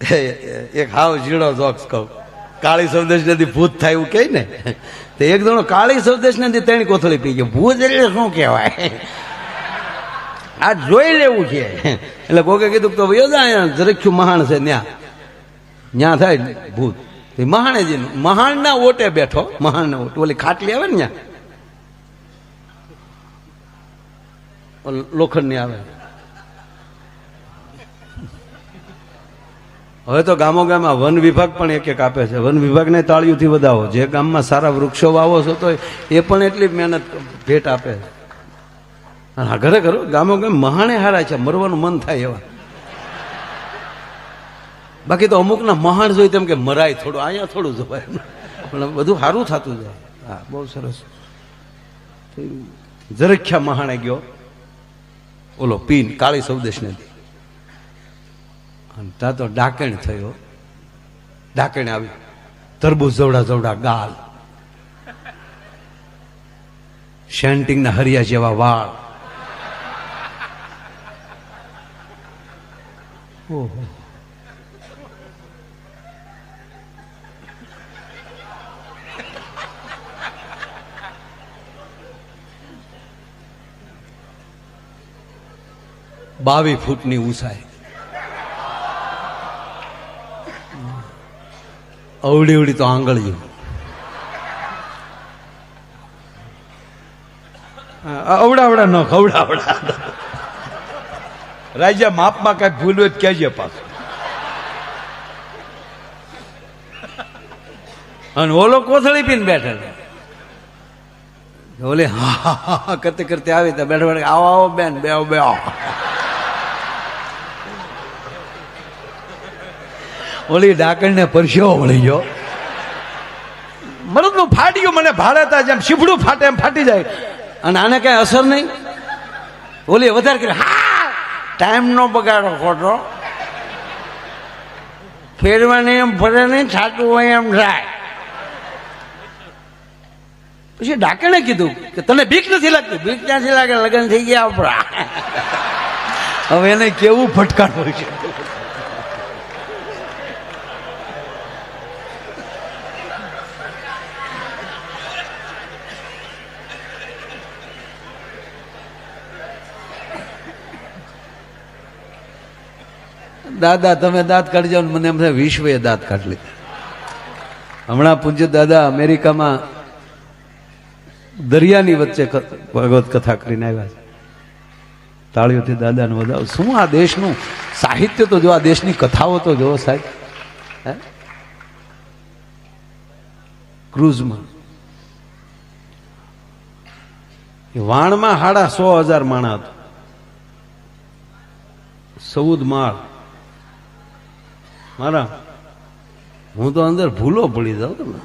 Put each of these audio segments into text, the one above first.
એક હાવ ઝીણો જોક્સ કહું. કાળી સૌદેશ નદી ભૂત થાય એવું કહે ને, તો એક જણો કાળી સૌદેશ નદી ત્રણ કોથળી પી ગયો. ભૂત એટલે શું કહેવાય, આ જોઈ લેવું છે. એટલે કોકે કીધું તો જરખ્યું મહાણ છે ન્યા થાય ભૂત. મહાણેજી મહાણ ના ઓટે બેઠો, મહાણ ના ઓટે ઓલી ખાટલી આવે ને ત્યાં લોખંડ ની આવે. હવે તો ગામો ગામમાં વન વિભાગ પણ એક એક આપે છે. વન વિભાગને તાળીઓથી વધાવો. જે ગામમાં સારા વૃક્ષો વાવો છો તો એ પણ એટલી મહેનત ભેટ આપે. હા ઘરે ખરો ગામો ગામ મહાણે હારા છે, મરવાનું મન થાય એવા. બાકી તો અમુકના મહાણ જોઈ તેમ કે મરાય થોડું, અહીંયા થોડું જોવાય, પણ બધું સારું થતું જાય. હા બહુ સરસ. જરખ્યા મહાણે ગયો ઓલો પીન કાળી સૌદેશ નદી, ત્યાં તો ડાકણ થયો. ડાકણ આવી, તરબૂચ જવડા જવડા ગાલ, શેન્ટિંગના હરિયા જેવા વાળ. ઓહો, બાવીસ ફૂટની ઊંચાઈ, અવડી અવડી તો આંગળીઓ. અવડાવડા ન ખવડાવડા. રાજા માપમાં કઈ ભૂલ હોય કહેજે પાછું. અને ઓલો કોથળી પીને બેઠેલો, ઓલે હા કરતે કરતે આવી તો બેઠા બેઠા આવો આવો બેન બે બે આવો. ઓલી ડાકણને પરસ્યો વળી ગયો. મરદનું ફાટ્યું, મને ભાડેતા જેમ શીફડું ફાટે એમ ફાટી જાય. અને આને કઈ અસર નહીં. ઓલી વધારે કરી, હા ટાઈમ નો બગાડો ખોટો, ફેરવાની એમ ફરે નહીં, છાટું હોય એમ થાય. પછી ડાકણે કીધું કે તને બીક નથી લાગતી? બીક ક્યાંથી લાગે, લગ્ન થઈ ગયા આપણા. હવે એને કેવું ફટકારવું છે. દાદા તમે દાંત કાઢી જાઓ, મને એમ થાય વિશ્વએ દાંત કાઢી લીધા. હમણાં પૂજ્ય દાદા અમેરિકામાં દરિયાની વચ્ચે ભગવત કથા કરીને આવ્યા છે. તાળીઓથી દાદાને વધાવો. શું આ દેશનું સાહિત્ય તો જો, આ દેશની કથાઓ તો જો સાહેબ. ક્રુઝમાં વાણમાં 160,000 માણા હતું. 14 માળ મારા, હું તો અંદર ભૂલો પડી જાઉં. તમે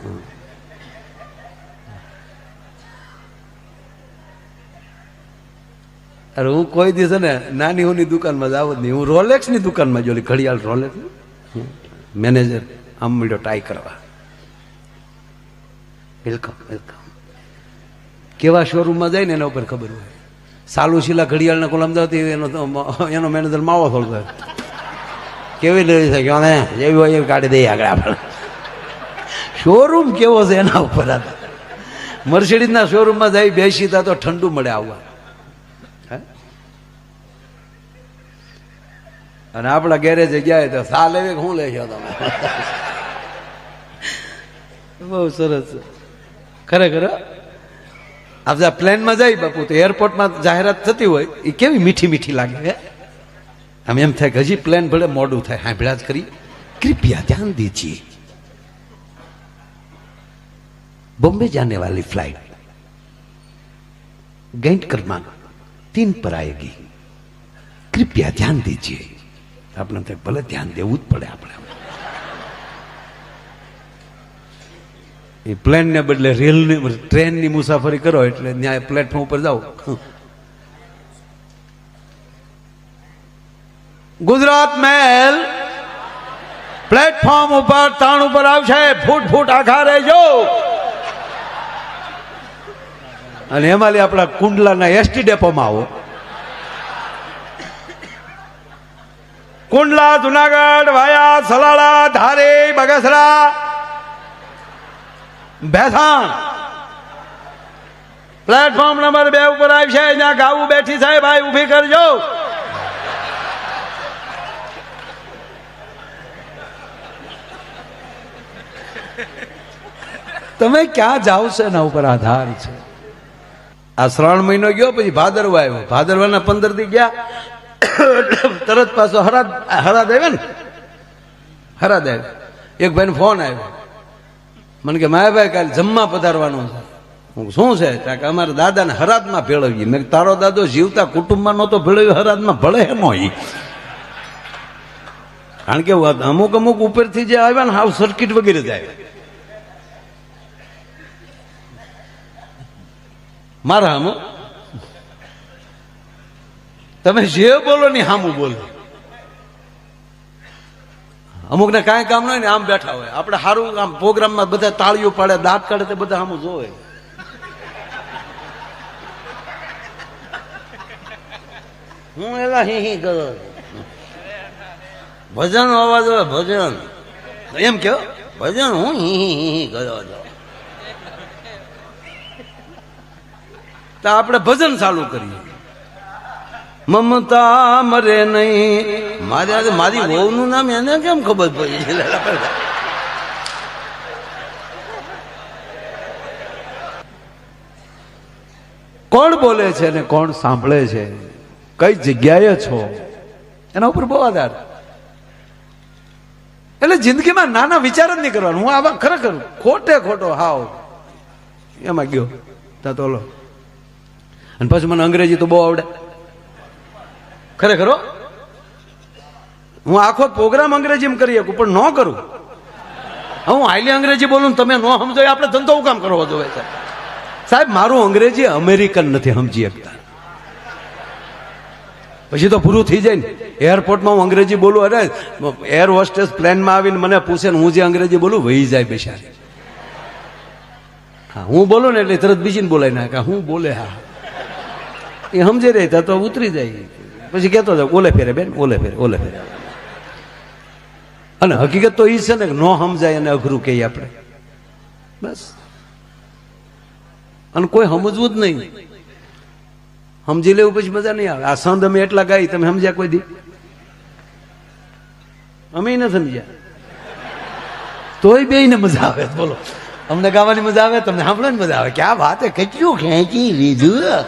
અરે હું કોઈ દિવસ ને નાની હોની દુકાનમાં જાવ જ નહીં. હું રોલેક્સ ની દુકાનમાં જોઈ, ઘડિયાળ રોલેક્સ મેનેજર આમ મળ્યો ટાઈ કરવા. Welcome welcome. કેવા શોરૂમમાં જાય ને એના ઉપર ખબર હોય. સાલુશીલા ઘડિયાળના કોલ અમદાવાદ એનો મેનેજર માવો થોડો કેવી લઈ શકે જેવી હોય એવી કાઢી દઈએ આગળ આપણે. શોરૂમ કેવો છે એના ઉપર. મર્સિડીઝના શોરૂમમાં જાય બેસી તા તો ઠંડુ મળે આવવા. અને આપણા ગેરેજે ગયા તો સા લેવી શું લેશો તમે? બહુ સરસ ખરેખર. આપણે પ્લેનમાં જાય બાપુ તો એરપોર્ટમાં જાહેરાત થતી હોય એ કેવી મીઠી મીઠી લાગે. આમ એમ થાય કે હજી પ્લેન ભલે મોડું થાય, સાંભળ્યા જ કરી. કૃપયા ધ્યાન દીજીએ, बॉम्बे जाने वाली फ्लाइट गैंट क्रमांक 3 पर आएगी, कृपया ध्यान दीजिए. આપણે ભલે ધ્યાન દેવું જ પડે. આપણે એ પ્લેન ને બદલે રેલની ટ્રેનની મુસાફરી કરો એટલે ત્યાં પ્લેટફોર્મ ઉપર જાઓ. ગુજરાત મેલ પ્લેટફોર્મ ઉપર તાણ ઉપર આવશે, ફૂટ ફૂટ આખા રહેજો. અને એમાં આપણા કુંડલાના એસટી ડેપોમાં આવો. કુંડલા જુનાગઢ વાયા સલાળા ધારે બગસરા ભેસાણ પ્લેટફોર્મ નંબર 2 ઉપર આવી છે. જ્યાં ગાવું બેઠી છે ભાઈ ઊભી કરજો. તમે ક્યાં જાવ છો એના ઉપર આધાર છે. આ શ્રાવણ મહિનો ગયો પછી ભાદરવા આવ્યો. ભાદરવાના 15 દી ગયા તરત પાછો હરાદ આવ્યા ને. હરાદ આવ્યો. એક ભાઈ ફોન આવ્યો મને કે માયાભાઈ કાલે જમવા પધારવાનું છે. હું શું છે કે અમારા દાદાને હરાદમાં ભેળવીએ. મેં તારો દાદો જીવતા કુટુંબમાં નહોતો ભેળવ્યો, હરાદમાં ભળે એનો ઈ. કારણ કે અમુક અમુક ઉપરથી જે આવ્યા ને હાવ સર્કિટ વગેરે જાય. મારા હામું તમે જે બોલો ને હામું બોલો. અમુક ને કાંઈ કામ ન હોય ને આમ બેઠા હોય. આપણે સારું આમ પ્રોગ્રામમાં બધા તાળીઓ પાડે, દાંત કાઢે તે બધા હામું જોવે. હું એવા હી કરો ભજન અવાજ હોય ભજન એમ કેવો ભજન હું હી કરો છો તો આપણે ભજન ચાલુ કરીએ. મમતા મરે નહીં. મારી વહુનું નામ એને કેમ ખબર પડી? કોણ બોલે છે ને કોણ સાંભળે છે, કઈ જગ્યાએ છો, એના ઉપર બહુ આધાર. એટલે જિંદગીમાં નાના વિચાર જ નહીં કરવાનું. હું આવા ખરેખર ખોટો હાવ એમાં ગયો તા તો લો. અને પછી મને અંગ્રેજી તો બહુ આવડે ખરેખર. હું આખો પ્રોગ્રામ અંગ્રેજીમાં કરી શકું પણ ન કરું. હું હાઈલી અંગ્રેજી બોલું તમે ન સમજો આપણે ધંધો કામ કરવો જોઈએ છે સાહેબ. મારું અંગ્રેજી અમેરિકન નથી સમજી શકતા. પછી તો પૂરું થઈ જાય ને. એરપોર્ટમાં હું અંગ્રેજી બોલું, અરે એર હોસ્ટેસ પ્લેનમાં આવીને મને પૂછે ને હું જે અંગ્રેજી બોલું વહી જાય બેસાડી. હા હું બોલું ને એટલે તરત બીજીને બોલાય નાખે હું બોલે. હા એ સમજી રહી તો ઉતરી જાય. પછી કહેતો જાવ ઓલે ફેરે બેન ઓલે ફેરે. અને હકીકત તો એ છે ને ન સમજાય અને અઘરું કહીએ આપણે બસ. અને કોઈ સમજવું જ નહીં. સમજી લેવું પછી મજા નહીં આવે. આ સંદ અમે એટલા ગાઈ તમે સમજ્યા કોઈ દી? અમે ન સમજ્યા તોય બે ને મજા આવે. બોલો અમને ગાવાની મજા આવે, તમને સાંભળવાની મજા આવે. ક્યાં વાત કેટલું ખેંચી લીધું.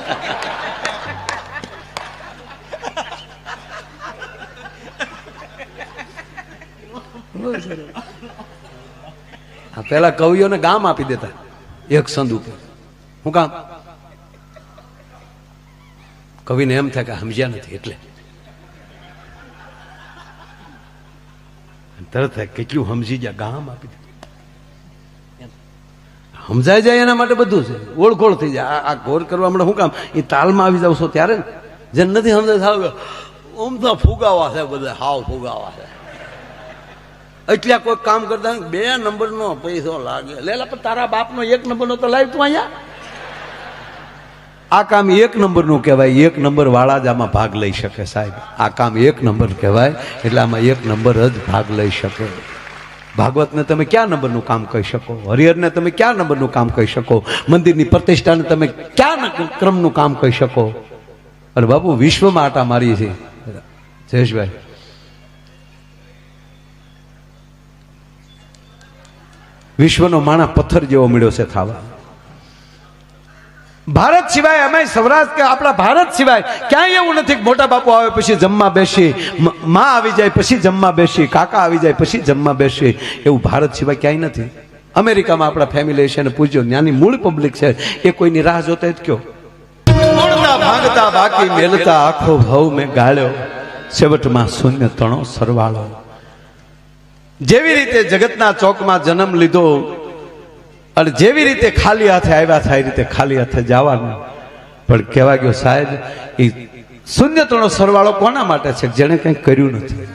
પેલા કવિઓને ગામ આપી દેતા એક સંદ ઉપર. હું કામ? કવિને એમ થાય કે સમજ્યા નથી એટલે તરત કેટલું સમજી ગયા ગામ આપી દીધું. સમજાઈ જાય એના માટે બધું છે. ઓળખોળ થઈ જાય. આ ગોર કરવા માટે શું કામ? એ તાલમાં આવી જાવ છો ત્યારે ને. જેને નથી સમજાય આમ તો ફુગાવા છે બધા, હાવ ફુગાવા છે. એટલે કોઈ કામ કરતા 2 નંબરનો પૈસો લાગે. લેલા પણ તારા બાપનો 1 નંબરનો તો લાવ તું અહીંયા. આ કામ 1 નંબરનું કહેવાય. 1 નંબર વાળા જ આમાં ભાગ લઈ શકે સાહેબ. આ કામ 1 નંબર કહેવાય એટલે આમાં 1 નંબર જ ભાગ લઈ શકે. ભાગવતને તમે ક્યાં નંબરનું કામ કહી શકો? હરિહરને તમે ક્યાં નંબરનું કામ કહી શકો? મંદિરની પ્રતિષ્ઠાને તમે ક્યાં ક્રમનું કામ કહી શકો? અને બાપુ વિશ્વમાં આટા મારી છે જયેશભાઈ. વિશ્વનો માણસ પથ્થર જેવો મળ્યો છે ખાવા. ભારત સિવાય અમે સૌરાષ્ટ્ર કે આપણા ભારત સિવાય ક્યાંય એવું નથી કે મોટા બાપુ આવે પછી જમવા બેસી, માં આવી જાય પછી જમવા બેસી, કાકા આવી જાય પછી જમવા બેસી. એવું ભારત સિવાય ક્યાંય નથી. અમેરિકામાં આપણા ફેમિલી છે ને પૂછ્યો, ત્યાંની મૂળ પબ્લિક છે એ કોઈની રાહ જોતા જ કયો. ભાગતા બાકી મેલતા આખો ભાવ મેં ગાળ્યો, છેવટમાં શૂન્ય તણો સરવાળો. જેવી રીતે જગતના ચોકમાં જન્મ લીધો અને જેવી રીતે ખાલી હાથે આવ્યા થાય એ રીતે ખાલી હાથે જવાનું. પણ કહેવા ગયો સાહેબ એ શૂન્યતનો સરવાળો કોના માટે છે? જેણે કંઈ કર્યું નથી.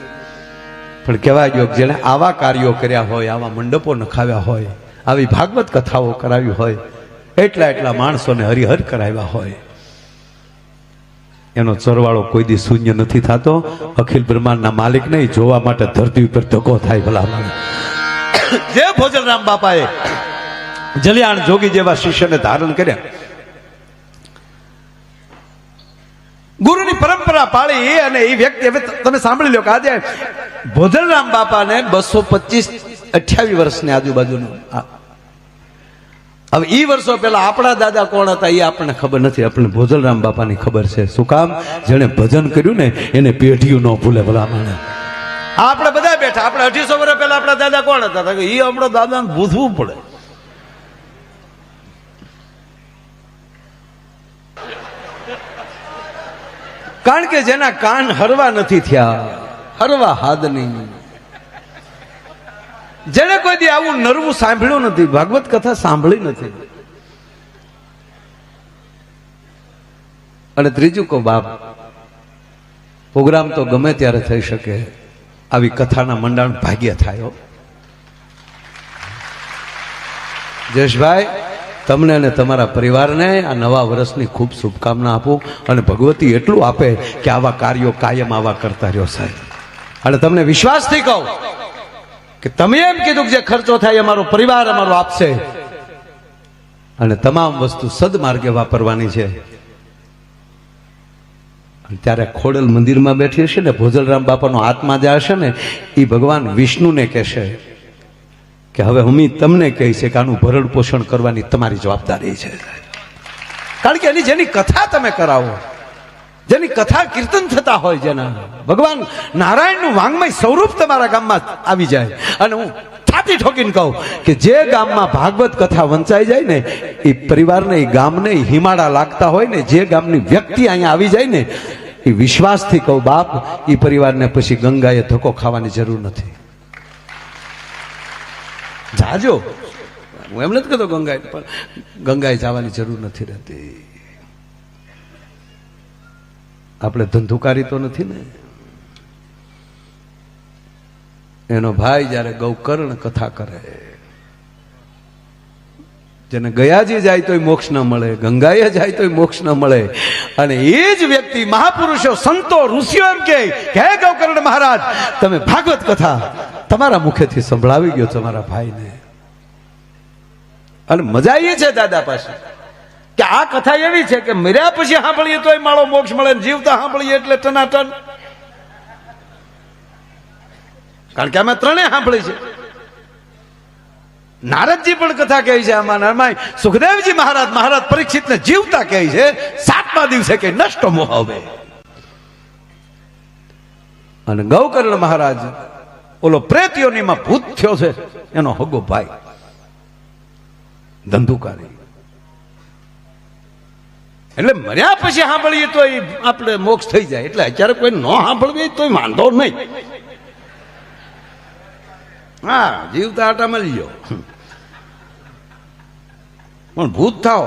પણ કહેવા ગયો જેણે આવા કાર્યો કર્યા હોય, આવા મંડપો નખાવ્યા હોય, આવી ભાગવત કથાઓ કરાવી હોય, એટલા માણસોને હરિહર કરાવ્યા હોય. એનો સરવાળો કોઈ દી શૂન્ય નથી થતો. અખિલ બ્રહ્માંડના માલિક નહીં, જોવા માટે ધરતી ઉપર ધક્કો થાય ભલા. જે ભોજનરામ બાપાએ જલિયાણ જોગી જેવા શિષ્યને ધારણ કર્યા, ગુરુની પરંપરા પાળી, અને એ વ્યક્તિ, હવે તમે સાંભળી લો કે આજે ભોજનરામ બાપાને 225-28 વર્ષની આજુબાજુનું. હવે એ વર્ષો પહેલા આપણા દાદા કોણ હતા એ આપણને ખબર નથી, આપણને ભોજનરામ બાપાની ખબર છે. શું કામ? જેણે ભજન કર્યું ને એને પેઢીયું ન ભૂલે ભલામણ. આપણે બધા બેઠા, આપણે 250 વર્ષ પહેલા આપણા દાદા કોણ હતા? એ આપણો દાદાને ભૂસવું પડે. કારણ કે જેના કાન હરવા નથી થયા, હરવા હાદની, જેને કોઈ દી આવું નરવું સાંભળ્યું નથી, ભાગવત કથા સાંભળી નથી. અને ત્રીજું કહો બાપ, પ્રોગ્રામ તો ગમે ત્યારે થઈ શકે, આવી કથાના મંડાણ ભાગ્ય થાય. જયેશભાઈ, તમને અને તમારા પરિવારને આ નવા વર્ષની ખૂબ શુભકામના આપું, અને ભગવતી એટલું આપે કે આવા કાર્યો કાયમ આવા કરતા રહ્યો સાહેબ. અને તમને વિશ્વાસથી કહું કે તમે એમ કીધું કે જે ખર્ચો થાય અમારો પરિવાર અમારો આપશે, અને તમામ વસ્તુ સદમાર્ગે વાપરવાની છે. ત્યારે ખોડલ મંદિરમાં બેઠી હશે ને, ભોજલરામ બાપાનો આત્મા જે હશે ને, એ ભગવાન વિષ્ણુને કહેશે કે હવે હું તમને કહી છે કે આનું ભરણ પોષણ કરવાની તમારી જવાબદારી છે. કારણ કે એની જેની કથા તમે કરાવો, જેની કથા કીર્તન થતા હોય, જેના ભગવાન નારાયણનું વાંગમય સ્વરૂપ તમારા ગામમાં આવી જાય, અને હું છાતી ઠોકીને કહું કે જે ગામમાં ભાગવત કથા વંચાઈ જાય ને, એ પરિવારને, એ ગામને હિમાડા લાગતા હોય ને, જે ગામની વ્યક્તિ અહીંયા આવી જાય ને, એ વિશ્વાસથી કહું બાપ, એ પરિવારને પછી ગંગાએ ધક્કો ખાવાની જરૂર નથી. જાજો, હું એમ નથી કહેતો ગંગાએ, પણ ગંગાએ જવાની જરૂર નથી રહેતી. આપણે ધંધુકારી તો નથી ને. એનો ભાઈ જયારે ગૌકર્ણ કથા કરે, જેને ગયાજી જાય તોય મોક્ષ ન મળે, ગંગાએ જાય તોય મોક્ષ ન મળે, અને એ જ વ્યક્તિ મહાપુરુષો, સંતો, ઋષિઓ એમ કે હે ગૌકર્ણ મહારાજ, તમે ભાગવત કથા તમારા મુખેથી સંભળાવી ગયો તમારા ભાઈને. અને મજા એ છે દાદા પાસે કે આ કથા એવી છે કે મર્યા પછી સાંભળીએ તોય માળો મોક્ષ મળે, જીવતા સાંભળીએ એટલે ટનાટન. કારણ કે અમે ત્રણેય સાંભળી છે. નારદજી પણ કથા કહે છે આમાં, સુખદેવજી મહારાજ પરીક્ષિતને જીવતા કહે છે, 7મા દિવસે કે નષ્ટ મોહ હવે. અને ગૌકર્ણ મહારાજ ઓલો પ્રેત યોનીમાં ભૂત થયો છે, એનો હગો ભાઈ ધંધુકારી. એટલે મર્યા પછી સાંભળીએ તો આપણે મોક્ષ થઈ જાય. એટલે અત્યારે કોઈ ન સાંભળવી તો વાંધો નહીં. હા, જીવતા આટા મળી ગયો, પણ ભૂત થાઓ